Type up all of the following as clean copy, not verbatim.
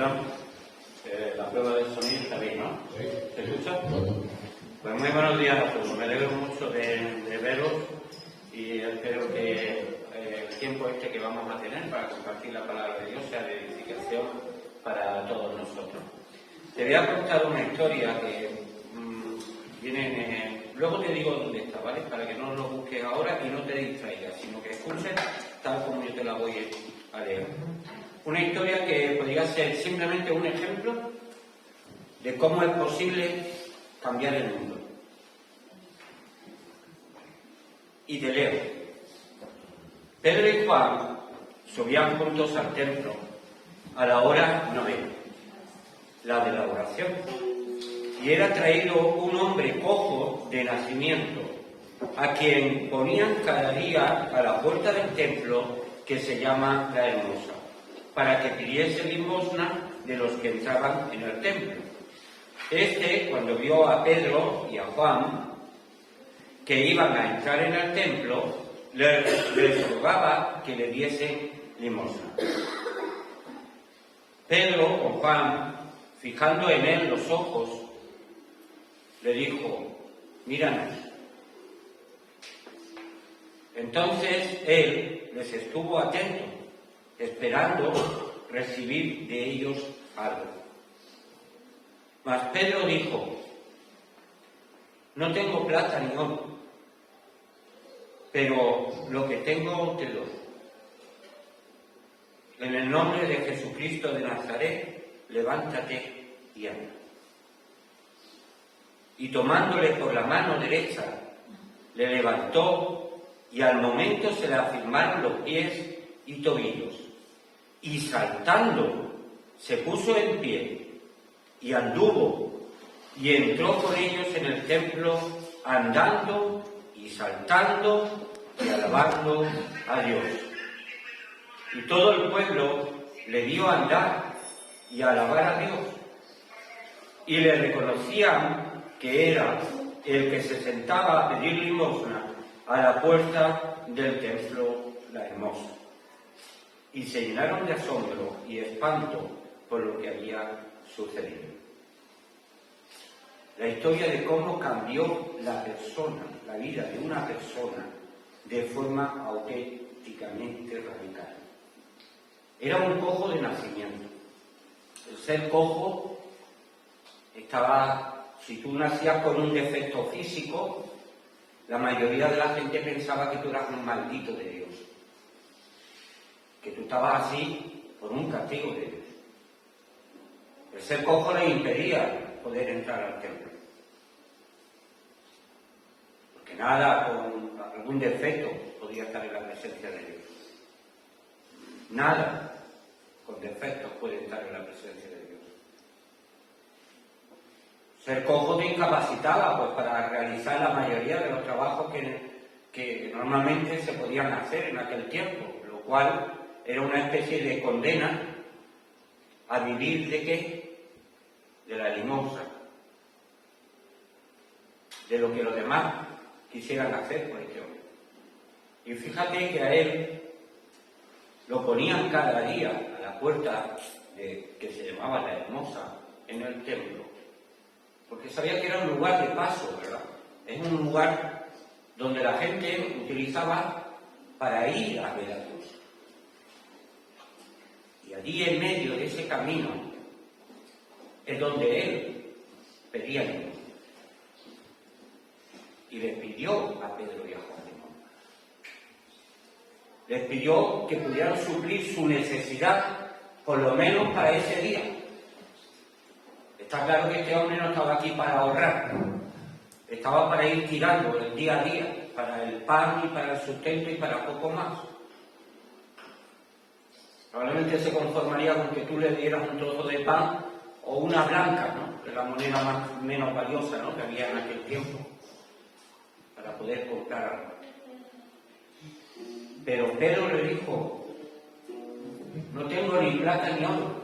Rubén, la prueba del sonido está bien, ¿no? Sí. ¿Se escucha? Bueno. Pues muy buenos días a todos. Me alegro mucho de veros y espero que el tiempo que vamos a tener para compartir la palabra de Dios sea de edificación para todos nosotros. Te voy a contar una historia que viene... luego te digo dónde está, ¿vale? Para que no lo busques ahora y no te distraigas, sino que escuches tal como yo te la voy a leer. Una historia que podría ser simplemente un ejemplo de cómo es posible cambiar el mundo. Y te leo. Pedro y Juan subían juntos al templo a la hora novena, la de la oración, y era traído un hombre cojo de nacimiento, a quien ponían cada día a la puerta del templo, que se llama La Hermosa, para que pidiese limosna de los que entraban en el templo. Este, cuando vio a Pedro y a Juan, que iban a entrar en el templo, les rogaba que le diesen limosna. Pedro, con Juan, fijando en él los ojos, le dijo: míranos. Entonces él les estuvo atento, esperando recibir de ellos algo. Mas Pedro dijo: no tengo plata ni oro, pero lo que tengo te doy. En el nombre de Jesucristo de Nazaret, levántate y anda. Y tomándole por la mano derecha, le levantó, y al momento se le afirmaron los pies y tobillos. Y saltando, se puso en pie, y anduvo, y entró con ellos en el templo, andando y saltando y alabando a Dios. Y todo el pueblo le vio andar y alabar a Dios, y le reconocían que era el que se sentaba a pedir limosna a la puerta del templo La Hermosa. Y se llenaron de asombro y espanto por lo que había sucedido. La historia de cómo cambió la persona, la vida de una persona, de forma auténticamente radical. Era un cojo de nacimiento. El ser cojo estaba, si tú nacías con un defecto físico, la mayoría de la gente pensaba que tú eras un maldito de Dios, que tú estabas así por un castigo de Dios. El ser cojo le impedía poder entrar al templo, porque nada con algún defecto podía estar en la presencia de Dios. Nada con defectos puede estar en la presencia de Dios. Ser cojo te incapacitaba pues, para realizar la mayoría de los trabajos que normalmente se podían hacer en aquel tiempo, lo cual era una especie de condena a vivir ¿de qué? De la limosna, de lo que los demás quisieran hacer por este hombre. Y fíjate que a él lo ponían cada día a la puerta que se llamaba La Hermosa en el templo, porque sabía que era un lugar de paso, ¿verdad? Es un lugar donde la gente utilizaba para ir a ver a Dios. Y allí en medio de ese camino es donde él pedía limosna. Y les pidió a Pedro y a Juan limosna. Les pidió que pudieran suplir su necesidad, por lo menos para ese día. Está claro que este hombre no estaba aquí para ahorrar, estaba para ir tirando el día a día, para el pan y para el sustento y para poco más. Probablemente se conformaría con que tú le dieras un trozo de pan o una blanca, ¿no? Que es la moneda menos valiosa, ¿no? Que había en aquel tiempo, para poder comprar algo. Pero Pedro le dijo: no tengo ni plata ni oro.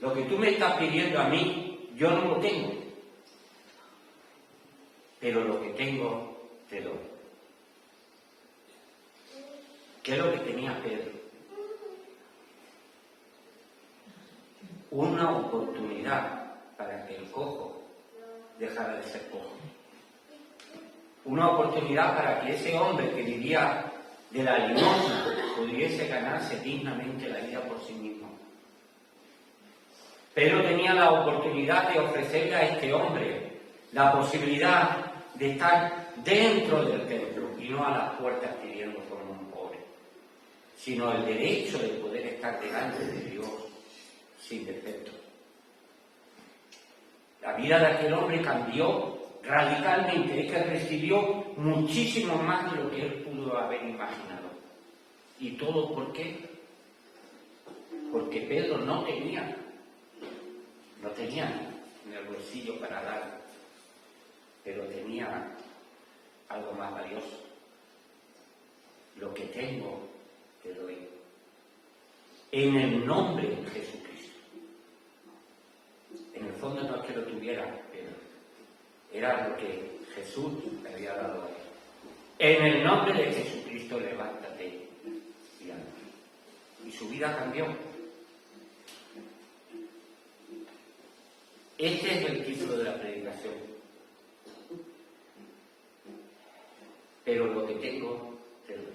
Lo que tú me estás pidiendo a mí, yo no lo tengo. Pero lo que tengo, te doy. ¿Qué es lo que tenía Pedro? una oportunidad para que el cojo dejara de ser cojo. Una oportunidad para que ese hombre que vivía de la limosna pudiese ganarse dignamente la vida por sí mismo. Pedro tenía la oportunidad de ofrecerle a este hombre la posibilidad de estar dentro del templo y no a las puertas pidiendo como un pobre, sino el derecho de poder estar delante de Dios sin defecto. La vida de aquel hombre cambió radicalmente, es que recibió muchísimo más de lo que él pudo haber imaginado. ¿Y todo por qué? Porque Pedro no tenía en el bolsillo para dar, pero tenía algo más valioso. Lo que tengo te doy. En el nombre de Jesucristo. En el fondo no es que lo tuviera, pero era lo que Jesús le había dado a él. En el nombre de Jesucristo, levántate y anda. Y su vida cambió. Este es el título de la predicación. Pero lo que tengo, te doy.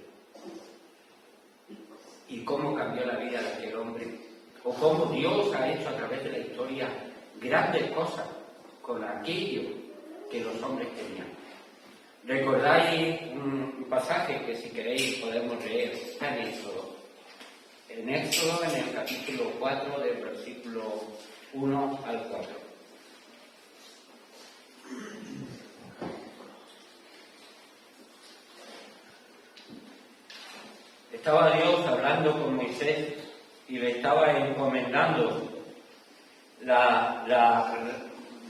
¿Y cómo cambió la vida de aquel hombre? O cómo Dios ha hecho a través de la historia grandes cosas con aquello que los hombres tenían. ¿Recordáis un pasaje que, si queréis, podemos leer? Está en Éxodo. En Éxodo, en el capítulo 4, del versículo 1 al 4. Estaba Dios hablando con Moisés y le estaba encomendando la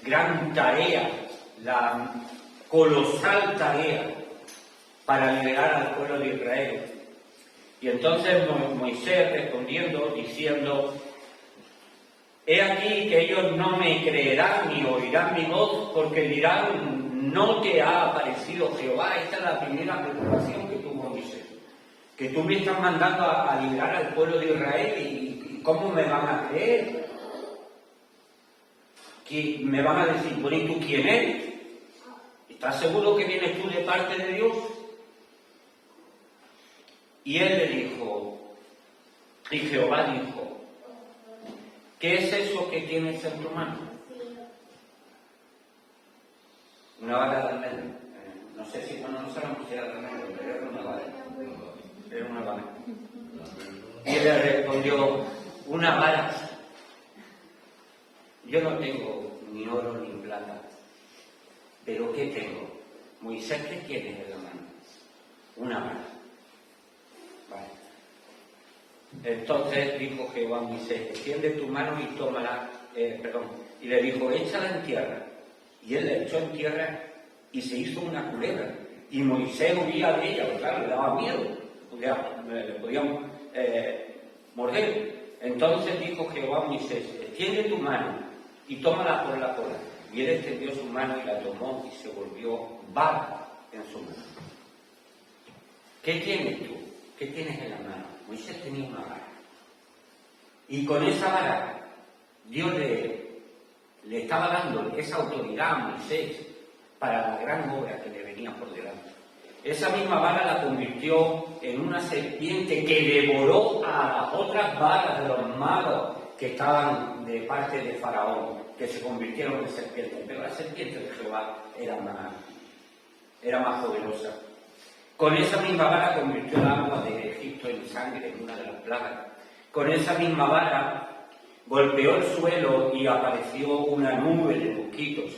gran tarea, la colosal tarea para liberar al pueblo de Israel. Y entonces Moisés respondiendo, diciendo: he aquí que ellos no me creerán ni oirán mi voz, porque dirán, no te ha aparecido Jehová. Esta es la primera preocupación que tuvo Moisés. Que tú me estás mandando a liberar al pueblo de Israel y ¿cómo me van a creer? Que me van a decir, bueno, ¿y tú quién eres? ¿Estás seguro que vienes tú de parte de Dios? Y él le dijo, y Jehová dijo, ¿qué es eso que tienes en tu mano? Una vara de almendro. No sé si, bueno, no sabemos si era de almendro, pero era una vara. Era una vara. Y él le respondió, una vara. Yo no tengo ni oro ni plata, pero ¿qué tengo? Moisés, ¿qué tienes en la mano? Una vara. Vale. Entonces dijo Jehová a Moisés, extiende tu mano y tómala, y le dijo, échala en tierra. Y él la echó en tierra y se hizo una culebra. Y Moisés huía de ella, porque claro, le daba miedo. Le podían morder. Entonces dijo Jehová a Moisés, extiende tu mano y tómala por la cola. Y él extendió su mano y la tomó y se volvió vara en su mano. ¿Qué tienes tú? ¿Qué tienes en la mano? Moisés tenía una vara. Y con esa vara Dios le estaba dando esa autoridad a Moisés para la gran obra que le venía por delante. Esa misma vara la convirtió en una serpiente que devoró a las otras varas de los magos que estaban de parte de Faraón, que se convirtieron en serpientes. Pero la serpiente de Jehová era más poderosa. Con esa misma vara convirtió el agua de Egipto en sangre, en una de las plagas. Con esa misma vara golpeó el suelo y apareció una nube de mosquitos.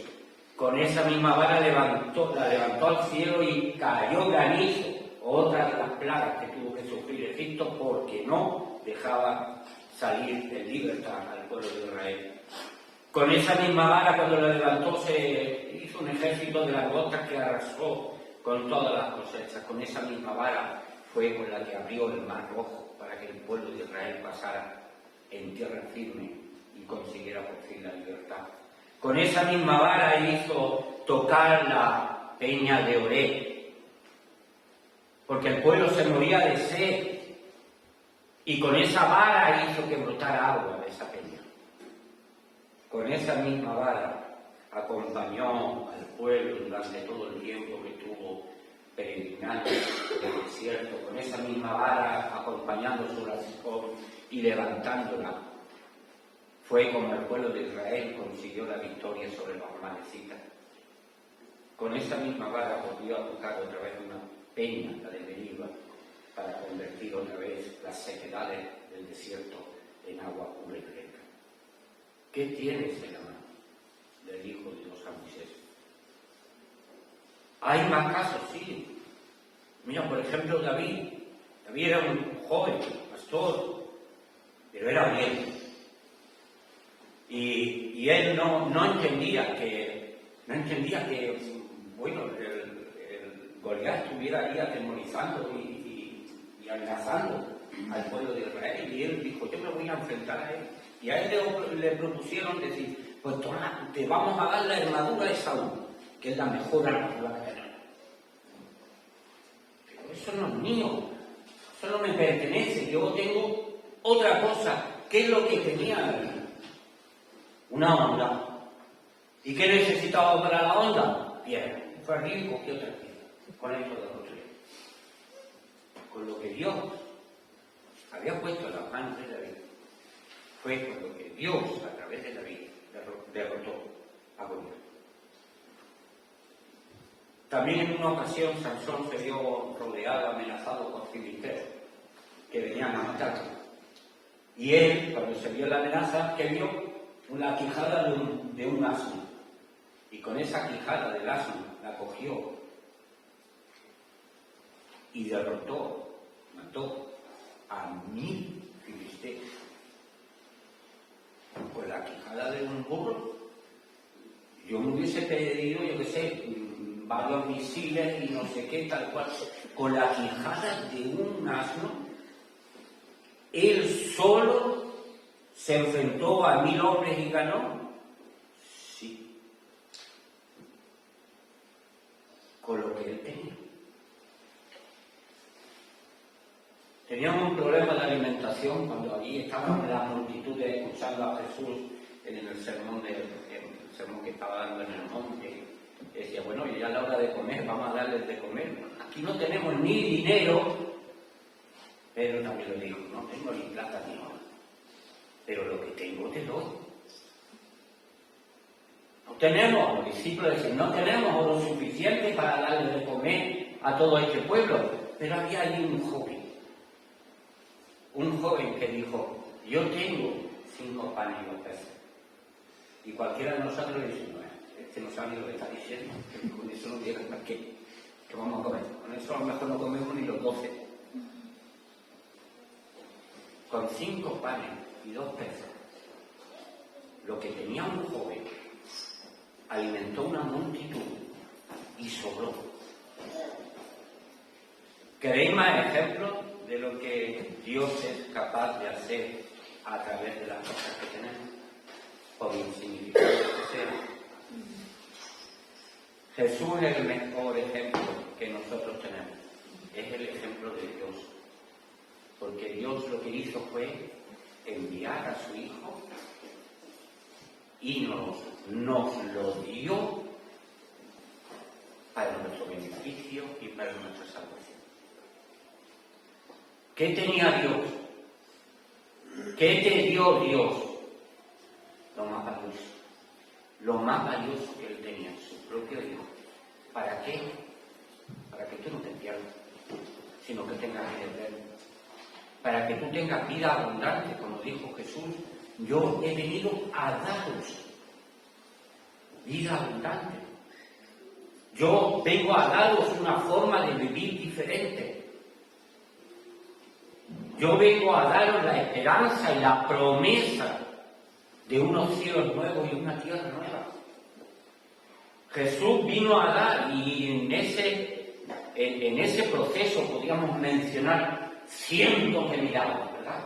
Con esa misma vara la levantó al cielo y cayó granizo, otra de las plagas que tuvo que sufrir Egipto porque no dejaba salir en libertad al pueblo de Israel. Con esa misma vara, cuando la levantó, se hizo un ejército de langostas que arrasó con todas las cosechas. Con esa misma vara fue con la que abrió el Mar Rojo para que el pueblo de Israel pasara en tierra firme y consiguiera por fin la libertad. Con esa misma vara hizo tocar la peña de Oreb, porque el pueblo se moría de sed, y con esa vara hizo que brotara agua de esa peña. con esa misma vara acompañó al pueblo durante todo el tiempo que estuvo peregrinando en el desierto, con esa misma vara acompañando su oración y levantándola. Fue como el pueblo de Israel consiguió la victoria sobre los amalecitas. Con esa misma vara volvió a tocar otra vez una peña, la de Meribá, para convertir otra vez las sequedades del desierto en agua pura y fresca. ¿Qué tienes en la mano? Le dijo Dios a Moisés. Hay más casos, sí. Mira, por ejemplo, David. David era un joven, pastor, pero era bien. Y él no entendía que, bueno, el Goliat estuviera ahí atemorizando y amenazando al pueblo de Israel. Y él dijo, yo me voy a enfrentar a él. Y a él le propusieron decir, pues toma, te vamos a dar la armadura de Saúl, que es la mejor armadura que tenemos. Pero eso no es mío, eso no me pertenece, yo tengo otra cosa. ¿Qué es lo que tenía? Una onda. ¿Y qué necesitaba para la onda? Piedra. Fue arriba y cogió otra piedra. Con esto de los tres. Con lo que Dios había puesto en las manos de David, fue con lo que Dios, a través de David, derrotó a Goliat. También en una ocasión Sansón se vio rodeado, amenazado por filisteos que venían a matarlo. Y él, cuando se vio la amenaza, ¿qué vio? La quijada de un asno. Y con esa quijada del asno la cogió y derrotó, mató a 1000 filisteos. Con la quijada de un burro, yo me hubiese pedido, yo qué sé, varios misiles y no sé qué, tal cual. Con la quijada de un asno, él solo se enfrentó a 1000 hombres y ganó. Sí. Con lo que él tenía. Teníamos un problema de alimentación cuando allí estaban las multitudes escuchando a Jesús en el sermón que estaba dando en el monte. Decía, bueno, ya es la hora de comer, vamos a darles de comer. Aquí no tenemos ni dinero, pero también lo dijo, no tengo ni plata ni oro, pero lo que tengo te doy. No tenemos, los discípulos decían, no tenemos oro suficiente para darle de comer a todo este pueblo, pero había allí un joven que dijo, yo tengo 5 panes y 2 peces. Y cualquiera de nosotros le dice, no, este no sabe lo que está diciendo, que con eso no llega para qué, que vamos a comer. Con eso a lo mejor no comemos ni los 12. Con 5 panes y 2 peces, lo que tenía un joven alimentó una multitud y sobró. ¿Queréis más ejemplos de lo que Dios es capaz de hacer a través de las cosas que tenemos, por insignificantes que sean? Jesús es el mejor ejemplo que nosotros tenemos, es el ejemplo de Dios, porque Dios lo que hizo fue enviar a su Hijo y nos lo dio para nuestro beneficio y para nuestra salvación. ¿Qué tenía Dios? ¿Qué te dio Dios? Lo más valioso. Lo más valioso que él tenía, su propio Hijo. ¿Para qué? Para que tú no te pierdas, sino que tengas vida eterna. Para que tú tengas vida abundante, como dijo Jesús, yo he venido a daros vida abundante. Yo vengo a daros una forma de vivir diferente. Yo vengo a daros la esperanza y la promesa de unos cielos nuevos y una tierra nueva. Jesús vino a dar, y en ese proceso podríamos mencionar cientos de milagros, ¿verdad?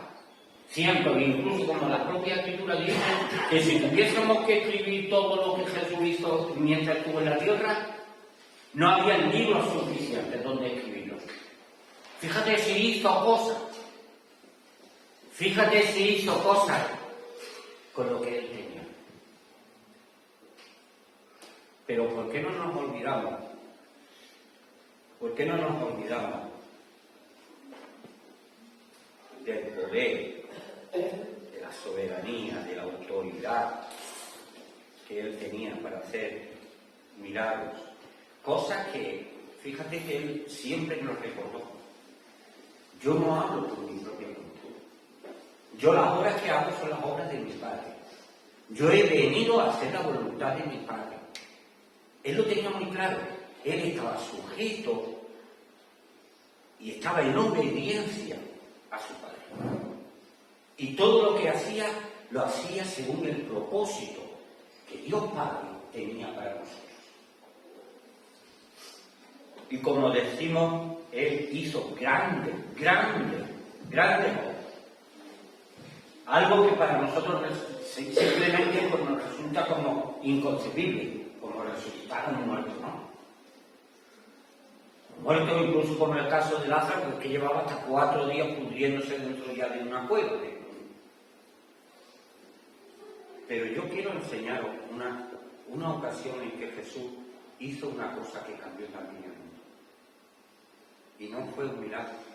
Cientos, incluso como la propia Escritura dice, que si tuviésemos que escribir todo lo que Jesús hizo mientras estuvo en la tierra, no había libros suficientes donde escribirlos. Fíjate si hizo cosas. Fíjate si hizo cosas con lo que él tenía. Pero ¿por qué no nos olvidamos? ¿Por qué no nos olvidamos del poder, de la soberanía, de la autoridad que él tenía para hacer milagros? Cosas que, fíjate que él siempre nos recordó. Yo no hablo por mi propia voluntad. Yo las obras que hago son las obras de mi Padre. Yo he venido a hacer la voluntad de mi Padre. Él lo tenía muy claro. Él estaba sujeto y estaba en obediencia a su Padre. Y todo lo que hacía, lo hacía según el propósito que Dios Padre tenía para nosotros. Y como decimos, Él hizo grandes obras. Algo que para nosotros simplemente pues, nos resulta como inconcebible, como resucitar a un muerto, ¿no? Muerto incluso como el caso de Lázaro, que llevaba hasta 4 días pudriéndose dentro ya de una cueva. Pero yo quiero enseñaros una ocasión en que Jesús hizo una cosa que cambió también el mundo. Y no fue un milagro.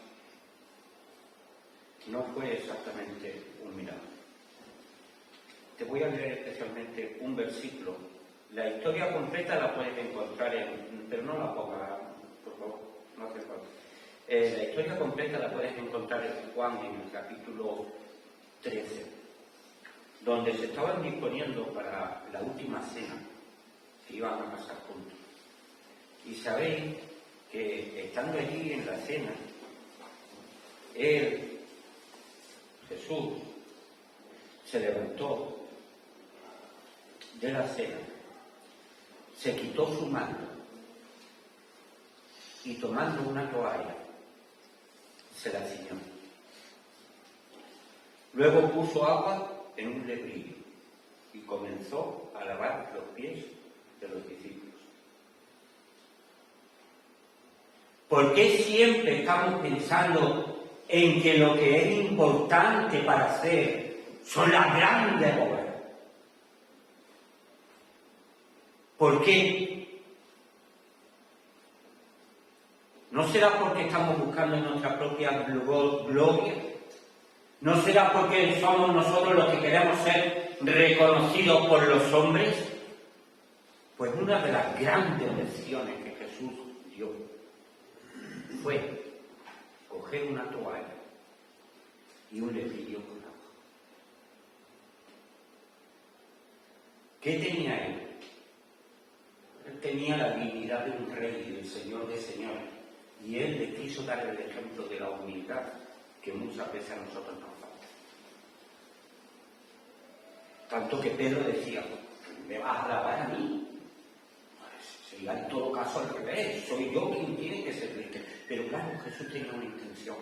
No fue exactamente un milagro. Te voy a leer especialmente un versículo. La historia completa la puedes encontrar pero no la pongas, por favor, no hace falta. La historia completa la puedes encontrar en Juan, en el capítulo 13, donde se estaban disponiendo para la última cena que iban a pasar juntos. Y sabéis que estando allí en la cena, Jesús, se levantó de la cena, se quitó su manto y tomando una toalla, se la ciñó. Luego puso agua en un lebrillo y comenzó a lavar los pies de los discípulos. ¿Por qué siempre estamos pensando en que lo que es importante para hacer son las grandes obras? ¿Por qué? ¿No será porque estamos buscando nuestra propia gloria? ¿No será porque somos nosotros los que queremos ser reconocidos por los hombres? Pues una de las grandes lecciones que Jesús dio fue coger una toalla y un lebrillo con agua. ¿Qué tenía él? Él tenía la dignidad de un rey y del Señor de señores. Y él le quiso dar el ejemplo de la humildad que muchas veces a nosotros nos falta. Tanto que Pedro decía, ¿me vas a lavar a mí? Pues sería en todo caso al revés, soy yo quien tiene que servirte. Pero claro, Jesús tenía una intención.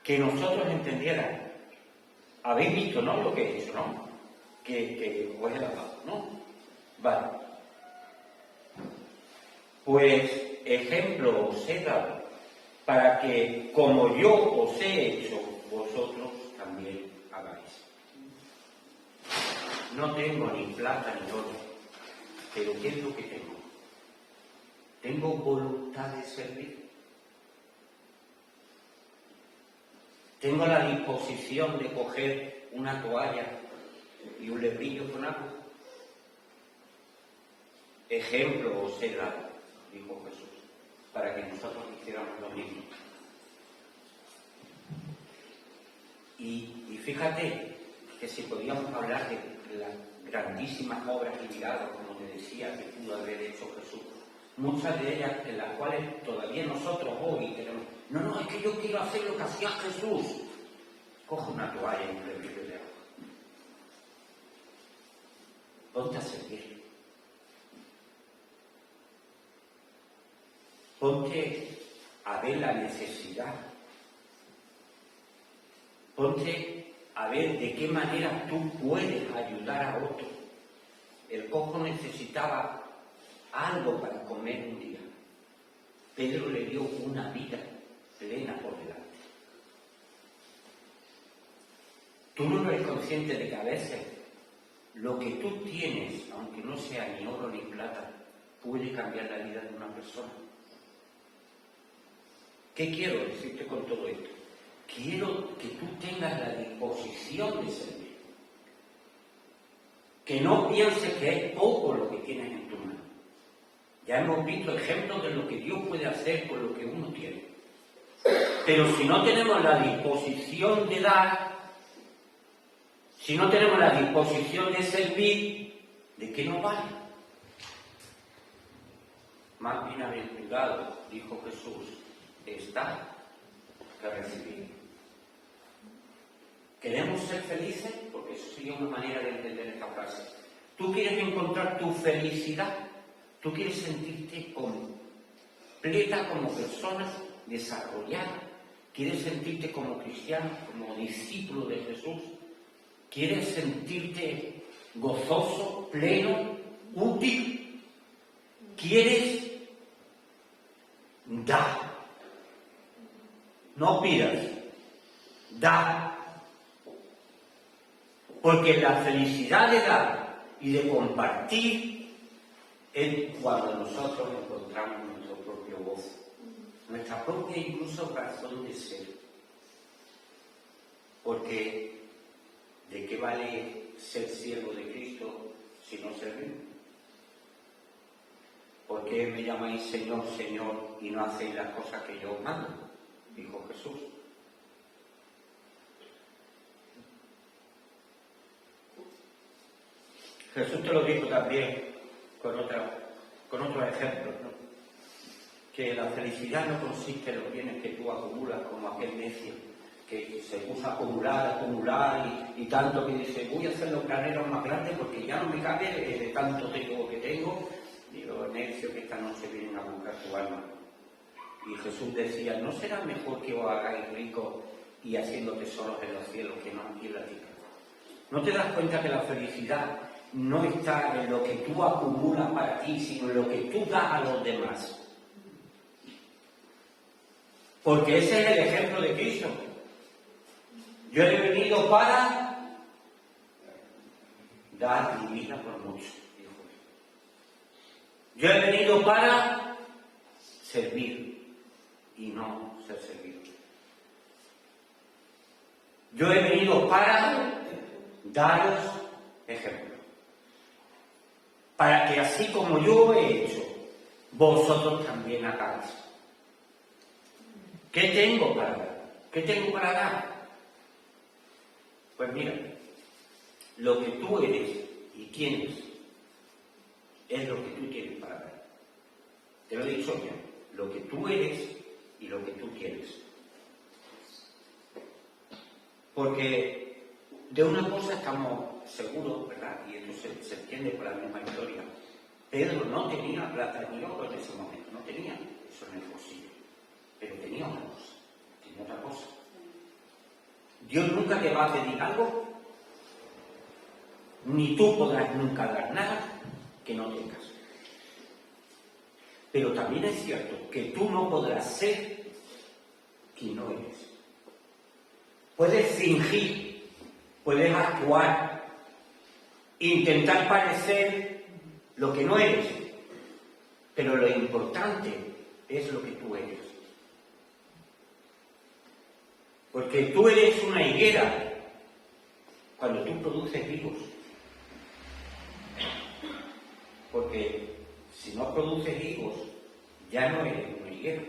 Que nosotros entendiéramos. Habéis visto, ¿no? Lo que he hecho, ¿no? Que os he lavado, ¿no? Vale. Pues ejemplo os he dado para que, como yo os he hecho, vosotros también hagáis. No tengo ni plata ni oro, pero ¿qué es lo que tengo? Tengo voluntad de servir. Tengo la disposición de coger una toalla y un lebrillo con agua. Ejemplo os he dado, dijo Jesús, para que nosotros hiciéramos lo mismo. Y fíjate que si podíamos hablar de las grandísimas obras y milagros, como te decía, que pudo haber hecho Jesús, muchas de ellas en las cuales todavía nosotros hoy tenemos, no, es que yo quiero hacer lo que hacía Jesús. Coge una toalla y un lebrillo de agua. Ponte a servir. Ponte a ver la necesidad. Ponte a ver de qué manera tú puedes ayudar a otro. El cojo necesitaba algo para comer un día. Pedro le dio una vida plena por delante. ¿Tú no eres consciente de que a veces lo que tú tienes, aunque no sea ni oro ni plata, puede cambiar la vida de una persona. ¿Qué quiero decirte con todo esto? Quiero que tú tengas la disposición de servir. Que no pienses que es poco lo que tienes en tu mano. Ya hemos visto ejemplos de lo que Dios puede hacer con lo que uno tiene. Pero si no tenemos la disposición de dar, si no tenemos la disposición de servir, ¿de qué nos vale? Más bienaventurado, dijo Jesús, está que recibir. ¿Queremos ser felices? Porque eso sería una manera de entender esta frase. ¿Tú quieres encontrar tu felicidad? ¿Tú quieres sentirte completa como persona, desarrollada? ¿Quieres sentirte como cristiano, como discípulo de Jesús? ¿Quieres sentirte gozoso, pleno, útil? ¿Quieres dar? No pidas, da. Porque la felicidad de dar y de compartir es cuando nosotros encontramos nuestro propio gozo, nuestra propia incluso razón de ser. Porque ¿de qué vale ser siervo de Cristo si no servimos? ¿Por qué me llamáis Señor, Señor y no hacéis las cosas que yo os mando? Dijo Jesús. Jesús te lo dijo también con otros ejemplos, ¿no? Que la felicidad no consiste en los bienes que tú acumulas, como aquel necio que se puso a acumular y tanto que dice, voy a hacer los graneros más grandes porque ya no me cabe de tanto tengo que tengo. Digo, necio, que esta noche vienen a buscar tu alma. Y Jesús decía, ¿no será mejor que os hagáis ricos y haciendo tesoros en los cielos que no aquí en la tierra? ¿No te das cuenta que la felicidad no está en lo que tú acumulas para ti, sino en lo que tú das a los demás? Porque ese es el ejemplo de Cristo. Yo he venido para dar mi vida por muchos, dijo él. Yo he venido para servir y no ser servido. Yo he venido para daros ejemplo. Para que así como yo he hecho, vosotros también hagáis. ¿Qué tengo para dar? ¿Qué tengo para dar? Pues mira, lo que tú eres y tienes es lo que tú tienes para dar. Te lo he dicho ya, lo que tú eres y lo que tú tienes. Porque de una cosa estamos seguros, ¿verdad? Y esto se entiende por la misma historia. Pedro no tenía plata ni oro en ese momento, no tenía eso en el bolsillo, pero tenía una cosa, tenía otra cosa. Dios nunca te va a pedir algo, ni tú podrás nunca dar nada que no tengas. Pero también es cierto que tú no podrás ser quien no eres. Puedes fingir, puedes actuar, intentar parecer lo que no eres, pero lo importante es lo que tú eres. Porque tú eres una higuera cuando tú produces higos. Porque si no produces higos, ya no eres una higuera.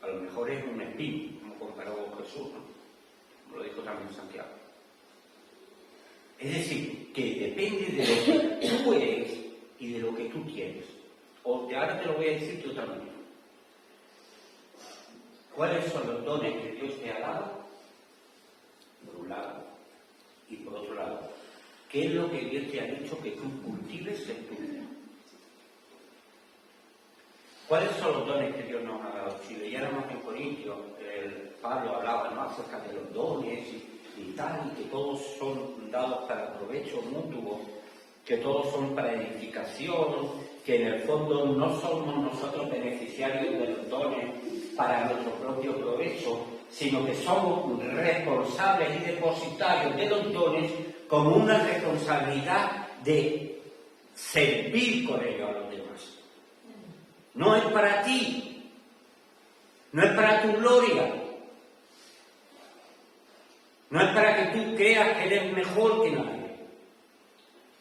A lo mejor es un espino, como comparó Jesús, ¿no? Como lo dijo también Santiago. Es decir, que depende de lo que tú eres y de lo que tú tienes. Ahora te lo voy a decir de otra manera. ¿Cuáles son los dones que Dios te ha dado? Por un lado. Y por otro lado, ¿qué es lo que Dios te ha dicho que tú cultives en tu vida? ¿Cuáles son los dones que Dios nos ha dado? Si leyéramos en Corintios, Pablo hablaba, ¿no?, acerca de los dones y tal, y que todos son dados para provecho mutuo, que todos son para edificación, que en el fondo no somos nosotros beneficiarios de los dones para nuestro propio provecho, sino que somos responsables y depositarios de los dones como una responsabilidad de servir con ello a los demás. No es para ti, no es para tu gloria, no es para que tú creas que eres mejor que nadie.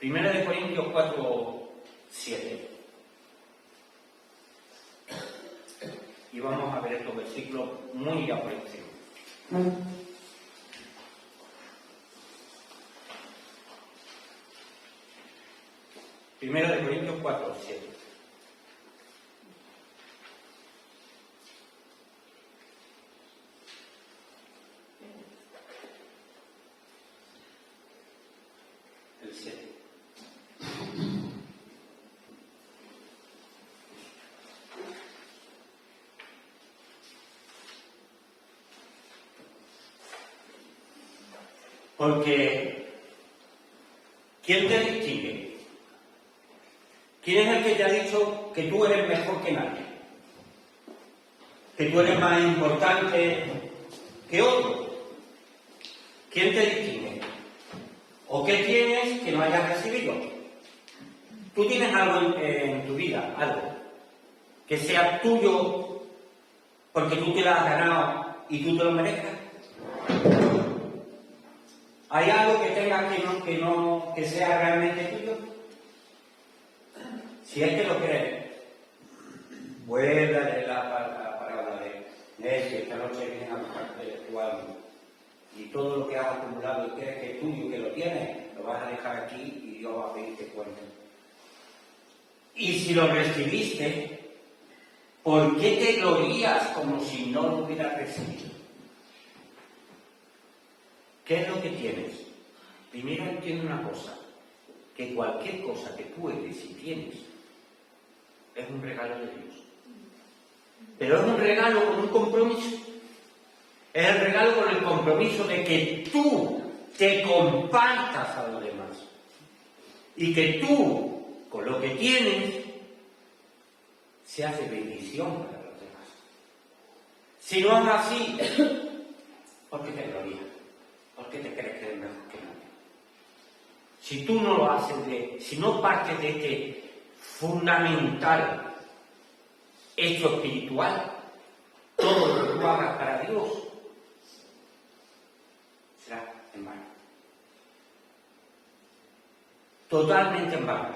1 Corintios 4, 7. Y vamos a ver estos versículos muy a por encima. 1 Corintios 4, 7. El 7. Porque, ¿quién te distingue? ¿Quién es el que te ha dicho que tú eres mejor que nadie? ¿Que tú eres más importante que otro? ¿Quién te distingue? ¿O qué tienes que no hayas recibido? Tú tienes algo en tu vida, algo, que sea tuyo porque tú te lo has ganado y tú te lo merezcas. ¿Hay algo que tengas que sea realmente tuyo? Si es que lo crees, vuelve a leer la palabra de si esta noche vienes a buscarte tu alma y todo lo que has acumulado y crees que es tuyo, que lo tienes, lo vas a dejar aquí y Dios va a pedirte cuenta. Y si lo recibiste, ¿por qué te glorías como si no lo hubieras recibido? ¿Qué es lo que tienes? Primero entiende una cosa, que cualquier cosa que tú eres y tienes es un regalo de Dios. Pero es un regalo con un compromiso. Es el regalo con el compromiso de que tú te compartas a los demás. Y que tú, con lo que tienes, seas de bendición para los demás. Si no es así, ¿por qué te glorías? ¿Por qué te crees que eres mejor que nadie? Si tú no lo haces, si no partes de este fundamental hecho espiritual, todo lo que tú hagas para Dios será en vano. Totalmente en vano.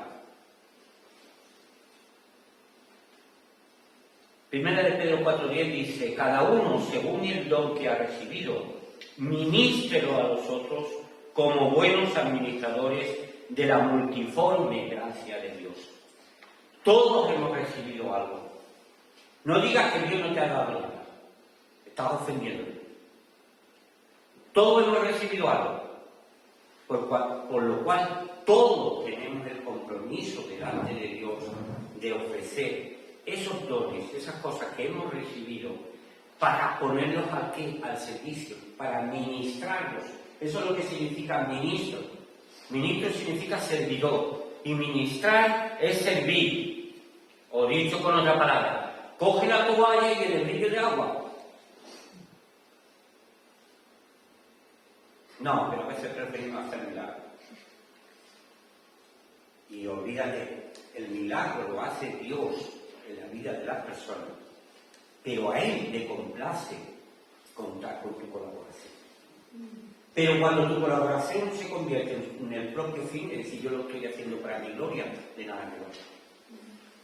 Primera de Pedro 4:10 dice, cada uno según el don que ha recibido, ministrelo a los otros como buenos administradores de la multiforme gracia de Dios. Todos hemos recibido algo. No digas que Dios no te ha dado nada. Estás ofendiéndole. Todos hemos recibido algo. Por lo cual todos tenemos el compromiso delante de Dios de ofrecer esos dones, esas cosas que hemos recibido, para ponerlos aquí al servicio, para ministrarlos. Eso es lo que significa ministro. Ministro significa servidor. Y ministrar es servir. O dicho con otra palabra, coge la toalla y el brillo de agua. No, pero a veces preferimos hacer milagros. Y olvídate, el milagro lo hace Dios en la vida de las personas. Pero a Él le complace contar con tu colaboración. Pero cuando tu colaboración se convierte en el propio fin, es decir, yo lo estoy haciendo para mi gloria, de nada me vale.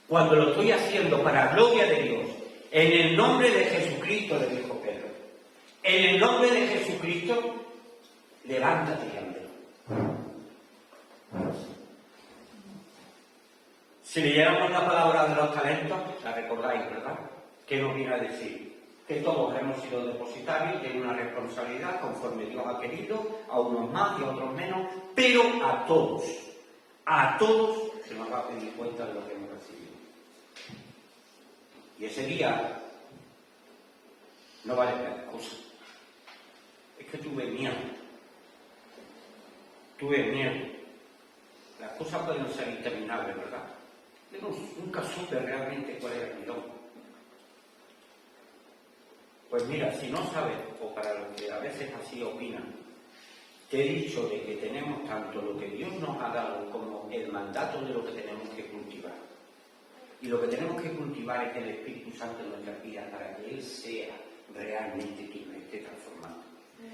Cuando lo estoy haciendo para gloria de Dios, en el nombre de Jesucristo, le dijo Pedro, en el nombre de Jesucristo, levántate y anda. Si leyéramos la palabra de los talentos, la recordáis, ¿verdad? ¿Qué nos viene a decir? Que todos hemos sido depositarios de una responsabilidad conforme Dios ha querido, a unos más y a otros menos, pero a todos se nos va a pedir cuenta de lo que hemos recibido. Y ese día no vale la excusa. Es que tuve miedo. Las cosas pueden ser interminables, ¿verdad? Yo nunca supe realmente cuál era mi don. Pues mira, si no sabes, o para los que a veces así opinan, te he dicho de que tenemos tanto lo que Dios nos ha dado como el mandato de lo que tenemos que cultivar. Y lo que tenemos que cultivar es el Espíritu Santo en nuestras vidas para que Él sea realmente quien nos esté transformando.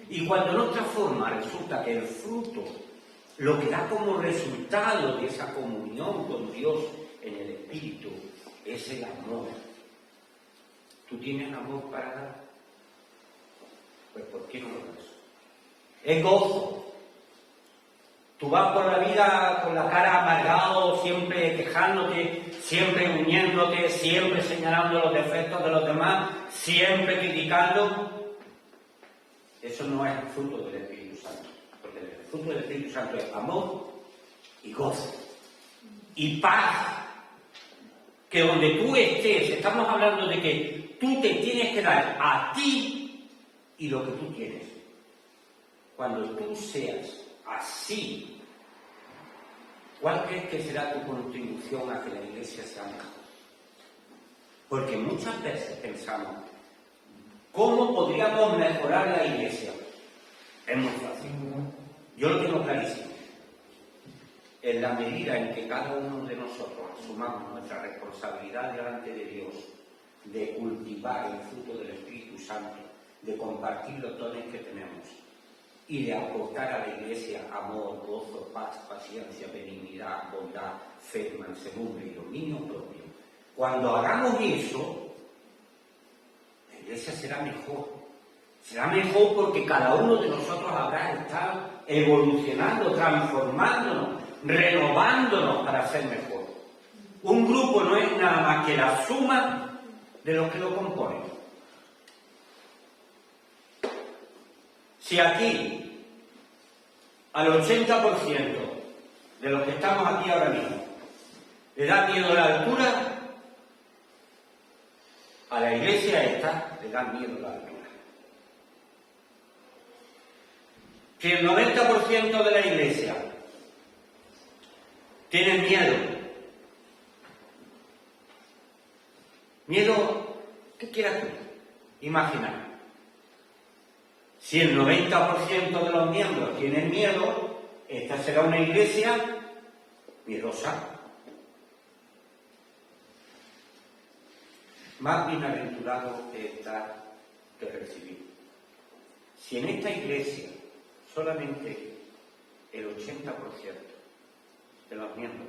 Y cuando nos transforma, resulta que el fruto, lo que da como resultado de esa comunión con Dios en el Espíritu, es el amor. ¿Tú tienes amor para dar? Pues ¿por qué no lo das? Es gozo. Tú vas por la vida con la cara amargado, siempre quejándote, siempre uniéndote, siempre señalando los defectos de los demás, siempre criticando. Eso no es el fruto del Espíritu Santo, porque el fruto del Espíritu Santo es amor y gozo y paz. Que donde tú estés, estamos hablando de que tú te tienes que dar a ti y lo que tú tienes. Cuando tú seas así, ¿cuál crees que será tu contribución a que la Iglesia sea mejor? Porque muchas veces pensamos, ¿cómo podríamos mejorar la Iglesia? Es muy fácil. Yo lo tengo clarísimo. En la medida en que cada uno de nosotros asumamos nuestra responsabilidad delante de Dios de cultivar el fruto del Espíritu Santo, de compartir los dones que tenemos y de aportar a la Iglesia amor, gozo, paz, paciencia, benignidad, bondad, fe, mansedumbre y dominio propio. Cuando hagamos eso, la Iglesia será mejor. Será mejor porque cada uno de nosotros habrá estado evolucionando, transformándonos, renovándonos para ser mejor. Un grupo no es nada más que la suma de los que lo componen. Si aquí al 80% de los que estamos aquí ahora mismo le da miedo la altura, a la Iglesia esta le da miedo la altura. Si el 90% de la Iglesia tiene miedo, ¿qué quieras tú imaginar? Si el 90% de los miembros tienen miedo, esta será una Iglesia miedosa. Más bienaventurado es dar que recibir. Si en esta Iglesia solamente el 80% de los miembros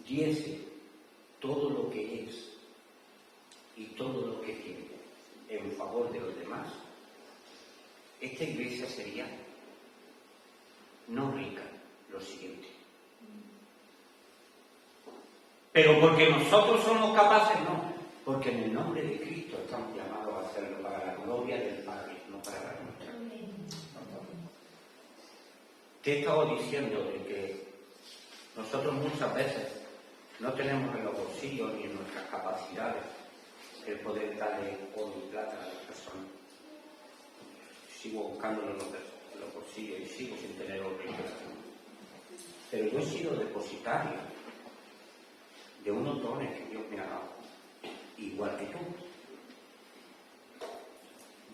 diese todo lo que es y todo lo que tiene en favor de los demás, esta Iglesia sería no rica, lo siguiente. Pero porque nosotros somos capaces, no, porque en el nombre de Cristo estamos llamados a hacerlo para la gloria del Padre, no para la nuestra. Te he estado diciendo de que nosotros muchas veces no tenemos en los bolsillos ni en nuestras capacidades el poder darle oro y plata a las personas. Sigo buscándolo en los bolsillos y sigo sin tener oro y plata. Pero yo he sido depositario de unos dones que Dios me ha dado, igual que tú.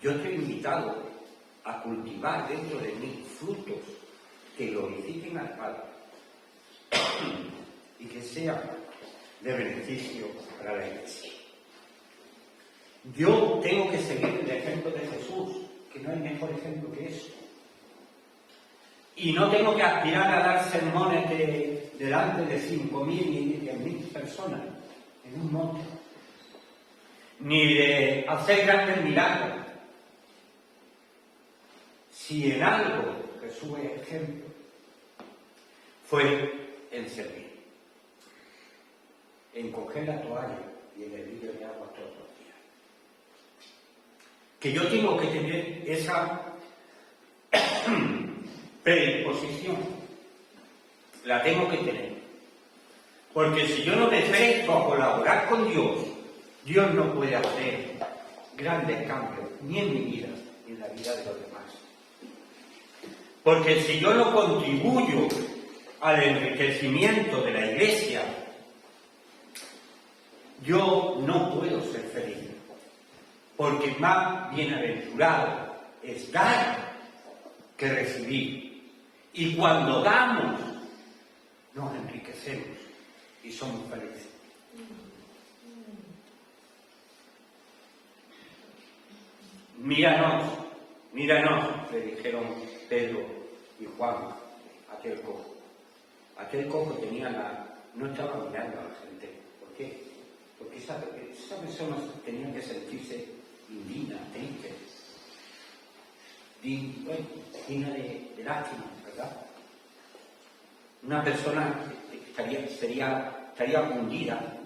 Yo estoy invitado a cultivar dentro de mí frutos que glorifiquen al Padre y que sean de beneficio para la Iglesia. Yo tengo que seguir el ejemplo de Jesús, que no hay mejor ejemplo que eso. Y no tengo que aspirar a dar sermones delante de 5.000 ni de 10.000 personas en un monte, ni de hacer grandes milagros. Si en algo Jesús es ejemplo, fue en servir, en coger la toalla y en el litro de agua todos los días. Que yo tengo que tener esa predisposición, la tengo que tener, porque si yo no me presto a colaborar con Dios, Dios no puede hacer grandes cambios ni en mi vida ni en la vida de los demás. Porque si yo no contribuyo al enriquecimiento de la Iglesia, yo no puedo ser feliz. Porque más bienaventurado es dar que recibir. Y cuando damos, nos enriquecemos y somos felices. Míranos, le dijeron Pedro y Juan, aquel cojo. Aquel cojo no estaba mirando a la gente. ¿Por qué? Porque esa persona tenía que sentirse indigna, triste, digna de lástima, ¿verdad? Una persona que estaría hundida,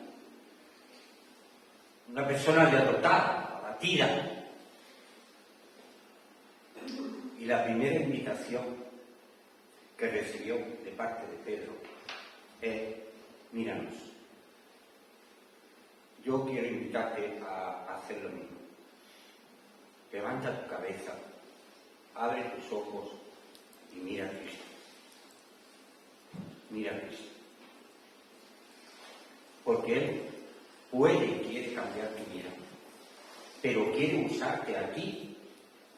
una persona derrotada, abatida. Y la primera invitación que recibió de parte de Pedro es: míranos. Yo quiero invitarte a hacer lo mismo. Levanta tu cabeza, abre tus ojos y mira a Cristo. Mira a Cristo. Porque Él puede y quiere cambiar tu vida, pero quiere usarte a ti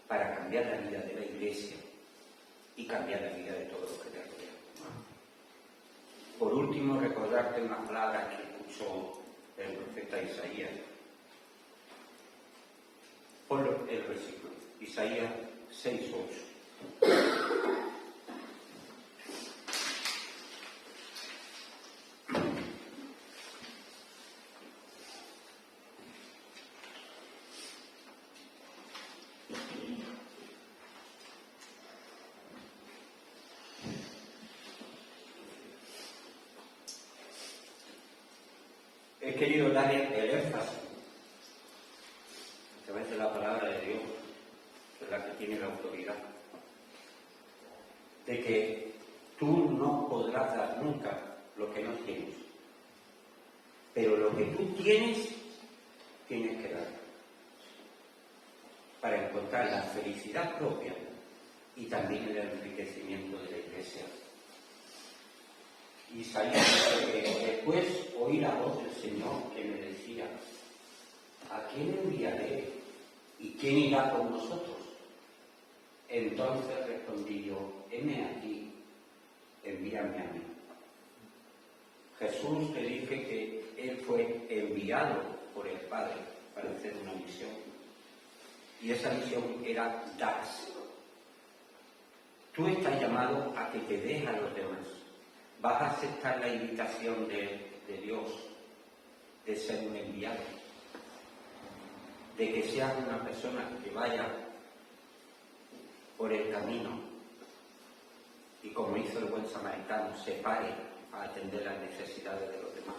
para cambiar la vida de la Iglesia y cambiar la vida de todos los que te rodean. Por último, recordarte unas palabras que escuchó el profeta Isaías. Ponlo el versículo, Isaías 6:8. He querido dar el énfasis, a través de la palabra de Dios, que es la que tiene la autoridad, de que tú no podrás dar nunca lo que no tienes, pero lo que tú tienes, tienes que dar, para encontrar la felicidad propia y también el enriquecimiento de la Iglesia. Isaías dice que después oí la voz del Señor que me decía: ¿a quién enviaré y quién irá con nosotros? Entonces respondí yo: heme aquí, envíame a mí. Jesús le dije que Él fue enviado por el Padre para hacer una misión. Y esa misión era dar. Tú estás llamado a que te des a los demás. ¿Vas a aceptar la invitación de Dios de ser un enviado? De que seas una persona que vaya por el camino y, como hizo el buen samaritano, se pare a atender las necesidades de los demás.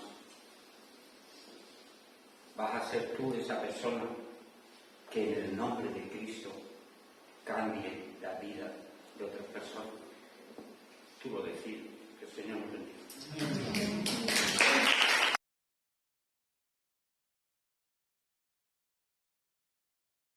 ¿Vas a ser tú esa persona que en el nombre de Cristo cambie la vida de otras personas? Tú lo decides. Que el Señor nos bendiga.